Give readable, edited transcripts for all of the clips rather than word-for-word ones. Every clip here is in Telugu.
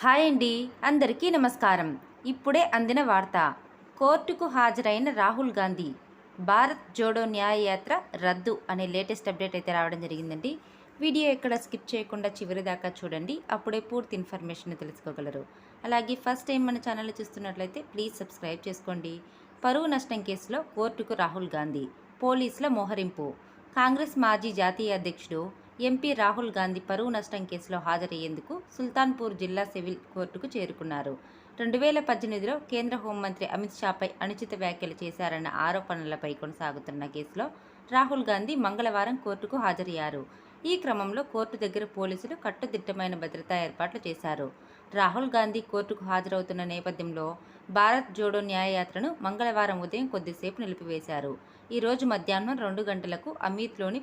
హాయ్ అండి, అందరికీ నమస్కారం. ఇప్పుడే అందిన వార్త. కోర్టుకు హాజరైన రాహుల్ గాంధీ భారత్ జోడో న్యాయయాత్ర రద్దు అనే లేటెస్ట్ అప్డేట్ అయితే రావడం జరిగిందండి. వీడియో ఎక్కడ స్కిప్ చేయకుండా చివరి దాకా చూడండి, అప్పుడే పూర్తి ఇన్ఫర్మేషన్ తెలుసుకోగలరు. అలాగే ఫస్ట్ టైం మన ఛానల్ చూస్తున్నట్లయితే ప్లీజ్ సబ్స్క్రైబ్ చేసుకోండి. పరువు నష్టం కేసులో కోర్టుకు రాహుల్ గాంధీ, పోలీసుల మోహరింపు. కాంగ్రెస్ మాజీ జాతీయ అధ్యక్షుడు ఎంపీ రాహుల్ గాంధీ పరువు నష్టం కేసులో హాజరయ్యేందుకు సుల్తాన్పూర్ జిల్లా సివిల్ కోర్టుకు చేరుకున్నారు. 2018లో కేంద్ర హోంమంత్రి అమిత్ షాపై అనుచిత వ్యాఖ్యలు చేశారన్న ఆరోపణలపై కొనసాగుతున్న కేసులో రాహుల్ గాంధీ మంగళవారం కోర్టుకు హాజరయ్యారు. ఈ క్రమంలో కోర్టు దగ్గర పోలీసులు కట్టుదిట్టమైన భద్రతా ఏర్పాట్లు చేశారు. రాహుల్ గాంధీ కోర్టుకు హాజరవుతున్న నేపథ్యంలో భారత్ జోడో న్యాయయాత్రను మంగళవారం ఉదయం కొద్దిసేపు నిలిపివేశారు. ఈ రోజు మధ్యాహ్నం 2 గంటలకు అమీర్లోని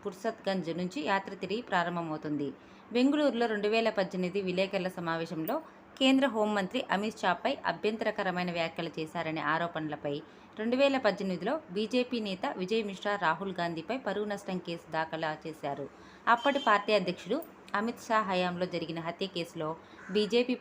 పుర్సత్గంజ్ నుంచి యాత్ర తిరిగి ప్రారంభమవుతుంది. బెంగళూరులో 2018 విలేకరుల సమావేశంలో కేంద్ర హోంమంత్రి అమిత్ షాపై అభ్యంతరకరమైన వ్యాఖ్యలు చేశారనే ఆరోపణలపై 2018లో బీజేపీ నేత విజయ్ మిశ్రా రాహుల్ గాంధీపై పరువు నష్టం కేసు దాఖలు చేశారు. అప్పటి పార్టీ అధ్యక్షుడు అమిత్ షా హయాంలో జరిగిన హత్య కేసులో బీజేపీ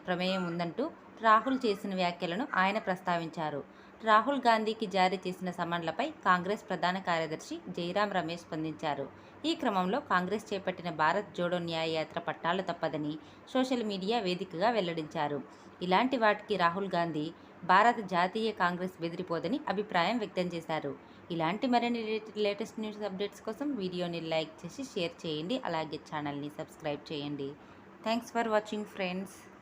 ప్రమేయం ఉందంటూ రాహుల్ చేసిన వ్యాఖ్యలను ఆయన ప్రస్తావించారు. రాహుల్ గాంధీకి జారీ చేసిన సమన్లపై కాంగ్రెస్ ప్రధాన కార్యదర్శి జైరాం రమేష్ స్పందించారు. ఈ క్రమంలో కాంగ్రెస్ చేపట్టిన భారత్ జోడో న్యాయయాత్ర పట్టాలు తప్పదని సోషల్ మీడియా వేదికగా వెల్లడించారు. ఇలాంటి వాటికి రాహుల్ గాంధీ భారత జాతీయ కాంగ్రెస్ బెదిరిపోదని అభిప్రాయం వ్యక్తం చేశారు. ఇలాంటి మరిన్ని లేటెస్ట్ న్యూస్ అప్డేట్స్ కోసం వీడియోని లైక్ చేసి షేర్ చేయండి. అలాగే ఛానల్ని సబ్స్క్రైబ్ చేయండి. Thanks for watching friends.